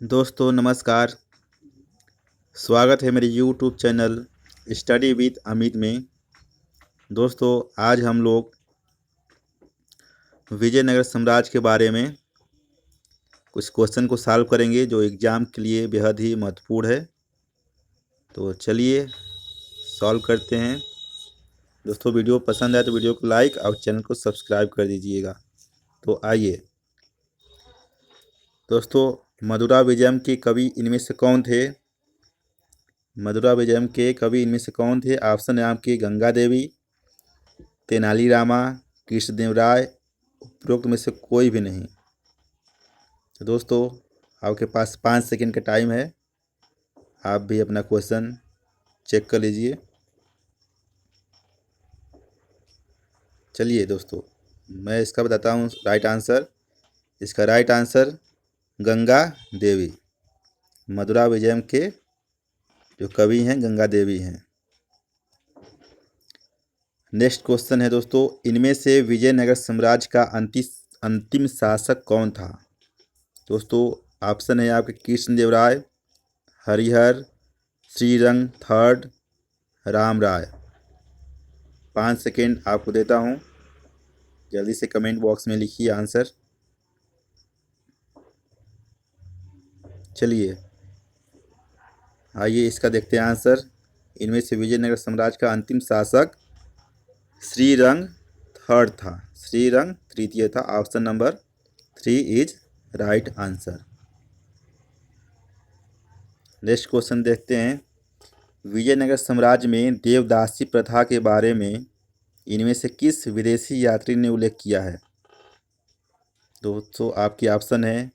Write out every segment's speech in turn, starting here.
दोस्तों नमस्कार। स्वागत है मेरे YouTube channel study with Amit में। दोस्तों आज हम लोग विजयनगर साम्राज्य के बारे में कुछ क्वेश्चन को सॉल्व करेंगे जो एग्ज़ाम के लिए बेहद ही महत्वपूर्ण है। तो चलिए सॉल्व करते हैं। दोस्तों वीडियो पसंद आए तो वीडियो को लाइक और चैनल को सब्सक्राइब कर दीजिएगा। तो आइए दोस्तों, मदुरा विजयम के कवि इनमें से कौन थे? मदुरा विजयम के कवि इनमें से कौन थे? ऑप्शन है आपके गंगा देवी, तेनालीरामा, कृष्णदेवराय, उपरोक्त में से कोई भी नहीं। तो दोस्तों आपके पास 5 सेकंड का टाइम है, आप भी अपना क्वेश्चन चेक कर लीजिए। चलिए दोस्तों मैं इसका बताता हूँ राइट आंसर। इसका राइट आंसर गंगा देवी, मदुरा विजयम के जो कवि हैं गंगा देवी हैं। नेक्स्ट क्वेश्चन है दोस्तों, इनमें से विजयनगर साम्राज्य का अंतिम शासक कौन था? दोस्तों ऑप्शन है आपके कृष्णदेवराय, हरिहर, श्रीरंग थर्ड, राम राय। 5 सेकेंड आपको देता हूँ, जल्दी से कमेंट बॉक्स में लिखिए आंसर। चलिए आइए इसका देखते हैं आंसर। इनमें से विजयनगर साम्राज्य का अंतिम शासक श्रीरंग थर्ड था, श्रीरंग तृतीय था। Option number 3 is right answer. Next question देखते हैं, विजयनगर साम्राज्य में देवदासी प्रथा के बारे में इनमें से किस विदेशी यात्री ने उल्लेख किया है? दोस्तों आपकी ऑप्शन है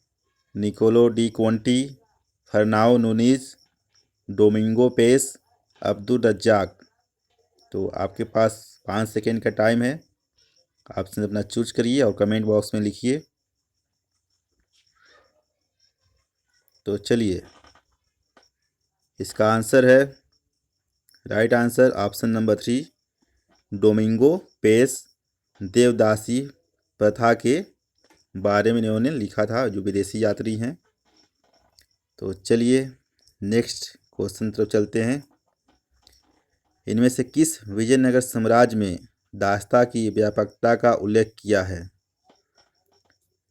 Niccolo de Conti, Fernao Nuniz, Domingo Paes, Abdul Razzaq. तो आपके पास 5 सेकेंड का टाइम है, ऑप्शन अपना चूज करिए और कमेंट बॉक्स में लिखिए। तो चलिए इसका आंसर है right answer option number 3, Domingo Paes devadasi प्रथा के बारे में इन्होंने लिखा था, जो विदेशी यात्री हैं। तो चलिए नेक्स्ट क्वेश्चन तरफ चलते हैं। इनमें से किस विजयनगर साम्राज्य में दास्ता की व्यापकता का उल्लेख किया है?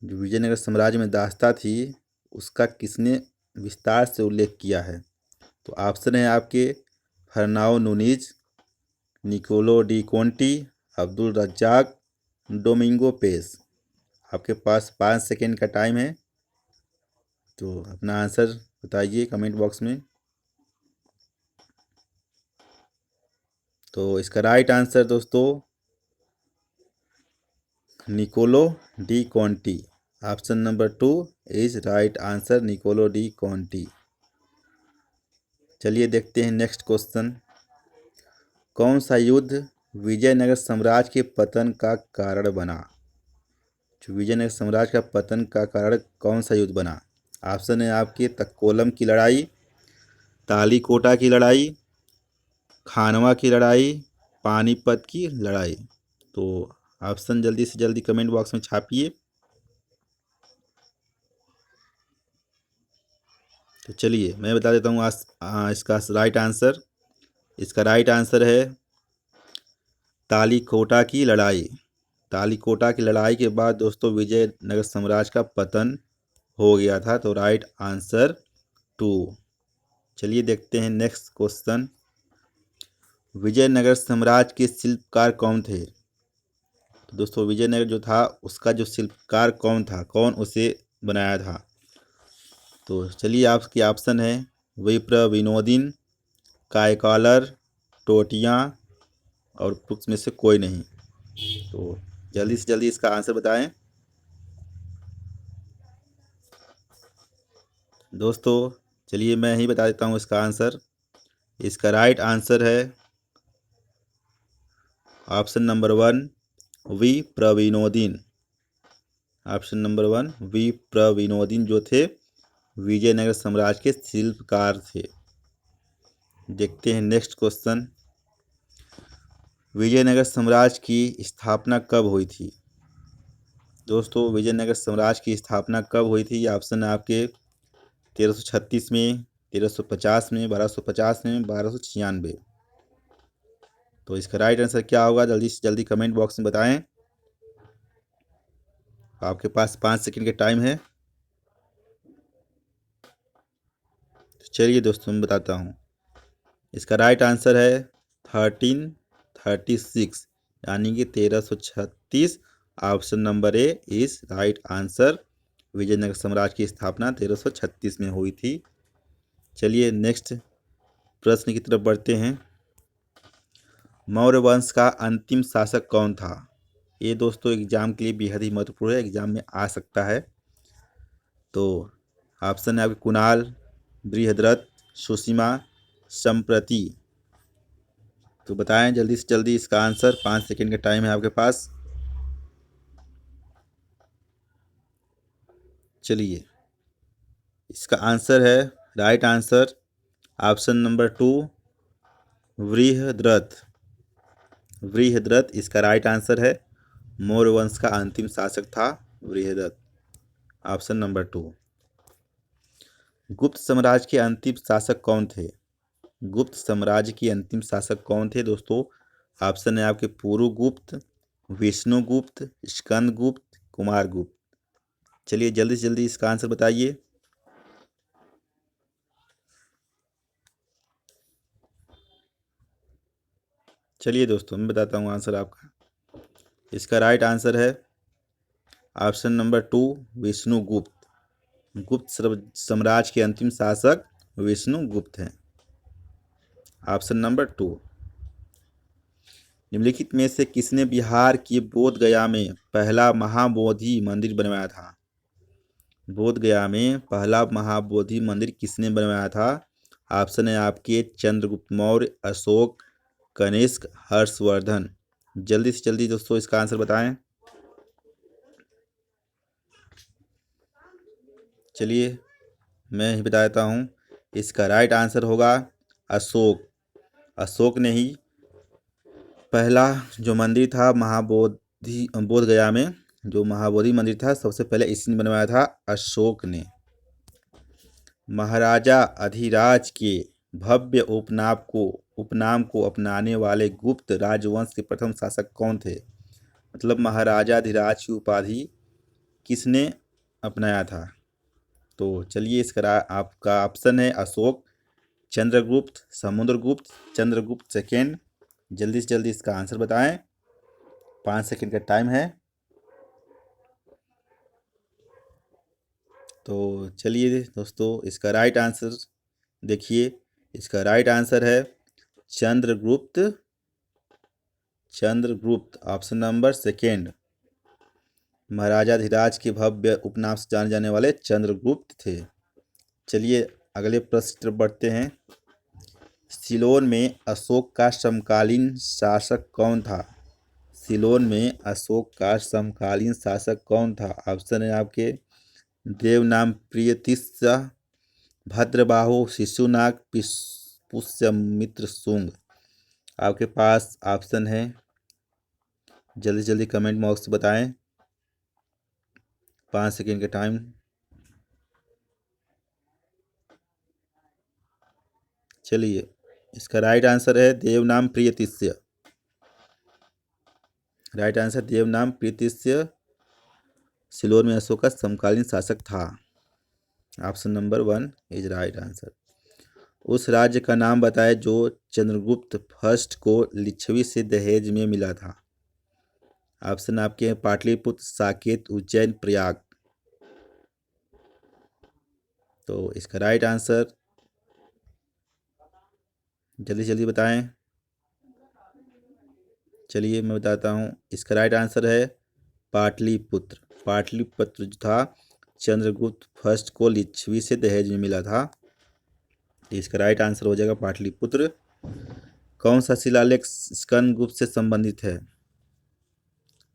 जो विजयनगर साम्राज्य में दास्ता थी उसका किसने विस्तार से उल्लेख किया है? तो ऑप्शन है आपके Fernao Nuniz, Niccolo de Conti, Abdul Razzaq, Domingo Paes. आपके पास 5 सेकेंड का टाइम है, तो अपना आंसर बताइए कमेंट बॉक्स में। तो इसका राइट आंसर दोस्तों Niccolo de Conti, option number 2 is right answer, Niccolo de Conti. चलिए देखते हैं नेक्स्ट क्वेश्चन, कौन सा युद्ध विजयनगर साम्राज्य के पतन का कारण बना? जो विजयनगर साम्राज्य का पतन का कारण कौन सा युद्ध बना? ऑप्शन है आपके तक्कोलम की लड़ाई, तालीकोटा की लड़ाई, खानवा की लड़ाई, पानीपत की लड़ाई। तो ऑप्शन जल्दी से जल्दी कमेंट बॉक्स में छापिए। तो चलिए मैं बता देता हूँ इसका राइट आंसर। इसका राइट आंसर है तालीकोटा की लड़ाई। तालीकोटा की लड़ाई के बाद दोस्तों विजयनगर साम्राज्य का पतन हो गया था। तो राइट आंसर 2। चलिए देखते हैं नेक्स्ट क्वेश्चन, विजयनगर साम्राज्य के शिल्पकार कौन थे? तो दोस्तों विजयनगर जो था उसका जो शिल्पकार कौन था, कौन उसे बनाया था? तो चलिए आपके ऑप्शन है विप्र विनोदिन, कायकालर, टोटियाँ और उपरोक्त में से कोई नहीं। तो जल्दी से जल्दी इसका आंसर बताएं। दोस्तों चलिए मैं ही बता देता हूँ इसका आंसर। इसका राइट आंसर है ऑप्शन नंबर 1 वी प्रविनोदिन। ऑप्शन नंबर 1 वी प्रविनोदिन जो थे विजयनगर साम्राज्य के शिल्पकार थे। देखते हैं नेक्स्ट क्वेश्चन, विजयनगर साम्राज्य की स्थापना कब हुई थी? दोस्तों विजयनगर साम्राज्य की स्थापना कब हुई थी? ऑप्शन है आपके 1336 में, 1350 में, 1250 में, 1296। तो इसका राइट आंसर क्या होगा, जल्दी से जल्दी कमेंट बॉक्स में बताएं। आपके पास 5 सेकंड का टाइम है। तो चलिए दोस्तों मैं बताता हूँ, इसका राइट आंसर है 1336, यानी कि 1336। Option number A is right answer. Vijayanagara साम्राज्य की स्थापना 1336 में हुई थी। चलिए नेक्स्ट प्रश्न की तरफ बढ़ते हैं। मौर्य वंश का अंतिम शासक कौन था? ये दोस्तों एग्जाम के लिए बेहद ही महत्वपूर्ण है, एग्जाम में आ सकता है। तो ऑप्शन है आपके कुणाल, बृहद्रथ, सुसीमा, संप्रति। तो बताएं जल्दी से जल्दी इसका आंसर, 5 सेकंड का टाइम है आपके पास। चलिए इसका आंसर है, right answer option number 2, Brihadratha. Brihadratha इसका राइट आंसर है। मौर्य वंश का अंतिम शासक था बृहद्रथ। Option number 2। गुप्त साम्राज्य के अंतिम शासक कौन थे? गुप्त साम्राज्य के अंतिम शासक कौन थे दोस्तों? ऑप्शन है आपके पुरुगुप्त, विष्णुगुप्त, स्कंदगुप्त, कुमारगुप्त। चलिए जल्दी से जल्दी इसका आंसर बताइए। चलिए दोस्तों मैं बताता हूँ आंसर आपका। इसका राइट आंसर है ऑप्शन नंबर 2, विष्णुगुप्त। गुप्त साम्राज्य के अंतिम शासक विष्णुगुप्त हैं। Option number 2। निम्नलिखित में से किसने बिहार के बोध गया में पहला महाबोधि मंदिर बनवाया था? बोध गया में पहला महाबोधि मंदिर किसने बनवाया था? ऑप्शन है आपके चंद्रगुप्त मौर्य, अशोक, कनिष्क, हर्षवर्धन। जल्दी से जल्दी दोस्तों इसका आंसर बताएं। चलिए मैं ही बता देता हूँ, इसका राइट आंसर होगा अशोक। अशोक ने ही पहला जो मंदिर था महाबोधि बोध गया में, जो महाबोधि मंदिर था सबसे पहले इसी ने बनवाया था, अशोक ने। महाराजा अधिराज के भव्य उपनाम को अपनाने वाले गुप्त राजवंश के प्रथम शासक कौन थे? मतलब महाराजा अधिराज की उपाधि किसने अपनाया था? तो चलिए इसका आपका ऑप्शन है अशोक, चंद्रगुप्त, समुद्रगुप्त, चंद्रगुप्त सेकेंड। जल्दी से जल्दी इसका आंसर बताएं, 5 सेकंड का टाइम है। तो चलिए दोस्तों इसका राइट आंसर देखिए, इसका राइट आंसर है Chandragupta. Chandragupta option number second. महाराजा धीराज के भव्य उपनाम से जाने जाने वाले चंद्रगुप्त थे। चलिए अगले प्रश्न की तरफ बढ़ते हैं। सिलोन में अशोक का समकालीन शासक कौन था? सिलोन में अशोक का समकालीन शासक कौन था? ऑप्शन है आपके देवनाम प्रियतिस्य, भद्रबाहु, शिशुनाग, पुष्यमित्र शुंग। आपके पास ऑप्शन है, जल्दी जल्दी कमेंट बॉक्स बताएं, 5 सेकंड का टाइम। चलिए इसका राइट आंसर है देवनाम प्रियतिस्य। राइट आंसर देवनाम प्रियतिस्य सिलोन में अशोक का समकालीन शासक था। Option number 1 is right answer. उस राज्य का नाम बताएं जो चंद्रगुप्त फर्स्ट को लिच्छवी से दहेज में मिला था। ऑप्शन आपके हैं पाटलिपुत्र, साकेत, उज्जैन, प्रयाग। तो इसका राइट आंसर जल्दी जल्दी बताएं। चलिए मैं बताता हूँ, इसका राइट आंसर है पाटलिपुत्र। पाटलिपुत्र जो था चंद्रगुप्त फर्स्ट को लिच्छवी से दहेज में मिला था। इसका राइट आंसर हो जाएगा पाटलिपुत्र। कौन सा शिलालेख स्कंदगुप्त से संबंधित है?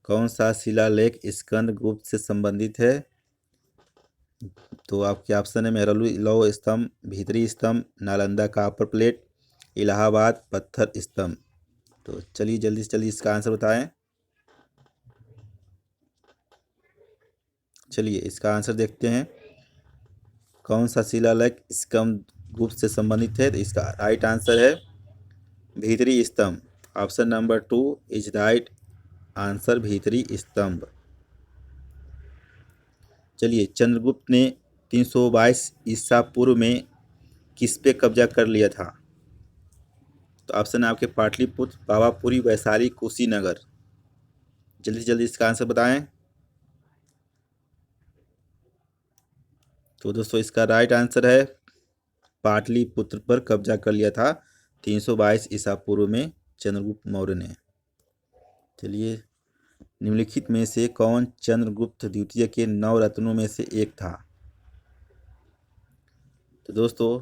कौन सा शिलालेख स्कंदगुप्त से संबंधित है? तो आपके ऑप्शन है मेहरौली लौह स्तंभ, भीतरी स्तंभ, नालंदा कॉपर प्लेट, इलाहाबाद पत्थर स्तंभ। तो चलिए जल्दी से जल्दी इसका आंसर बताएं। चलिए इसका आंसर देखते हैं। कौन सा शिलालेख स्कंद गुप्त से संबंधित है? तो इसका राइट आंसर है भीतरी स्तंभ। Option number 2 is right answer, भीतरी स्तंभ। चलिए, चंद्रगुप्त ने 322 ईसा पूर्व में किस पे कब्जा कर लिया था? तो ऑप्शन है आपके पाटलिपुत्र, पावापुरी, वैशाली, कुशीनगर। जल्दी से जल्दी इसका आंसर बताएं। तो दोस्तों इसका राइट आंसर है पाटलिपुत्र पर कब्जा कर लिया था 322 ईसा पूर्व में चंद्रगुप्त मौर्य ने। चलिए, निम्नलिखित में से कौन चंद्रगुप्त द्वितीय के 9 रत्नों में से एक था? तो दोस्तों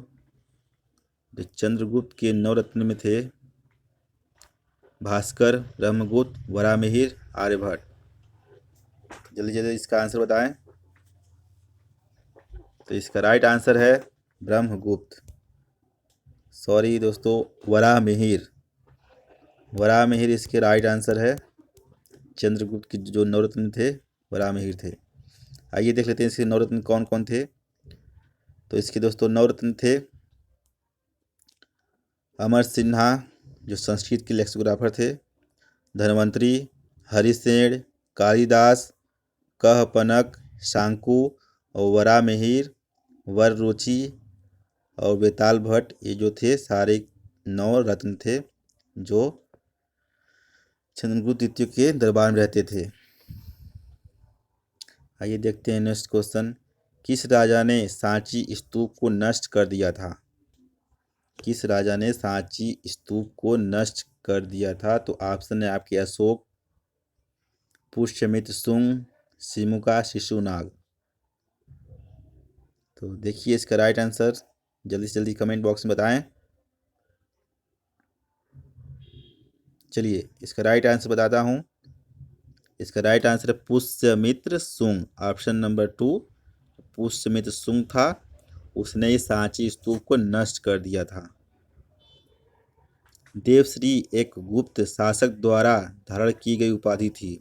चंद्रगुप्त के 9 रत्न में थे भास्कर, ब्रह्मगुप्त, वराहमिहिर, आर्यभट्ट। जल्दी जल्दी इसका आंसर बताएं। तो इसका राइट आंसर है ब्रह्मगुप्त। सॉरी दोस्तों, वराहमिहिर। वराहमिहिर इसके राइट आंसर है। चंद्रगुप्त के जो 9 रत्न थे वराहमिहिर थे। आइए देख लेते हैं इसके 9 रत्न कौन कौन थे। तो इसके दोस्तों 9 रत्न थे अमर सिन्हा, जो संस्कृत के लेक्सिकोग्राफर थे, धन्वंतरी, हरिसेन, कालिदास, कहपनक, शांकु और वराहमिहिर, वररुचि और बेताल भट्ट। ये जो थे सारे 9 रत्न थे जो चंद्रगुप्त द्वितीय के दरबार में रहते थे। आइए देखते हैं नेक्स्ट क्वेश्चन। किस राजा ने सांची स्तूप को नष्ट कर दिया था? किस राजा ने सांची स्तूप को नष्ट कर दिया था? तो ऑप्शन है आपके अशोक, पुष्यमित्र शुंग, सिमुका, शिशुनाग। तो देखिए इसका राइट आंसर जल्दी से जल्दी कमेंट बॉक्स में बताएं। चलिए इसका राइट आंसर बताता हूं। इसका राइट आंसर है पुष्यमित्र शुंग। ऑप्शन नंबर 2 पुष्यमित्र शुंग था, उसने इस सांची स्तूप को नष्ट कर दिया था। देवश्री एक गुप्त शासक द्वारा धारण की गई उपाधि थी,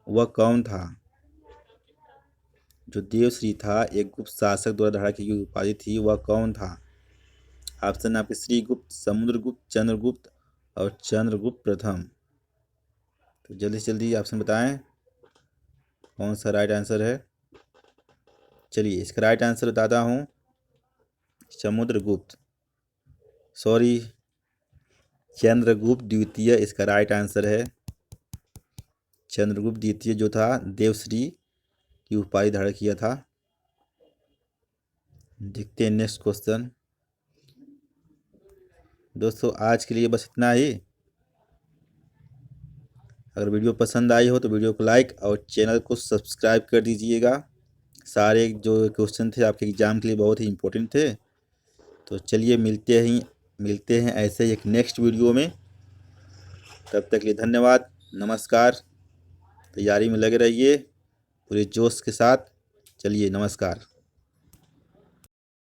वह कौन था? जो देवश्री था एक गुप्त शासक द्वारा धारण की गई उपाधि थी, वह कौन था? ऑप्शन आपके श्रीगुप्त, समुद्रगुप्त, चंद्रगुप्त और चंद्रगुप्त प्रथम। तो जल्दी से जल्दी ऑप्शन बताएं कौन सा राइट आंसर है। चलिए इसका राइट आंसर बताता हूँ, समुद्रगुप्त। सॉरी, चंद्रगुप्त द्वितीय इसका राइट आंसर है। चंद्रगुप्त द्वितीय जो था देवश्री की उपाधि धारण किया था। देखते हैं नेक्स्ट क्वेश्चन। दोस्तों आज के लिए बस इतना ही। अगर वीडियो पसंद आई हो तो वीडियो को लाइक और चैनल को सब्सक्राइब कर दीजिएगा। सारे जो क्वेश्चन थे आपके एग्ज़ाम के लिए बहुत ही इम्पोर्टेंट थे। तो चलिए मिलते हैं ऐसे ही एक नेक्स्ट वीडियो में। तब तक के लिए धन्यवाद, नमस्कार। तैयारी में लगे रहिए पूरे जोश के साथ। चलिए नमस्कार।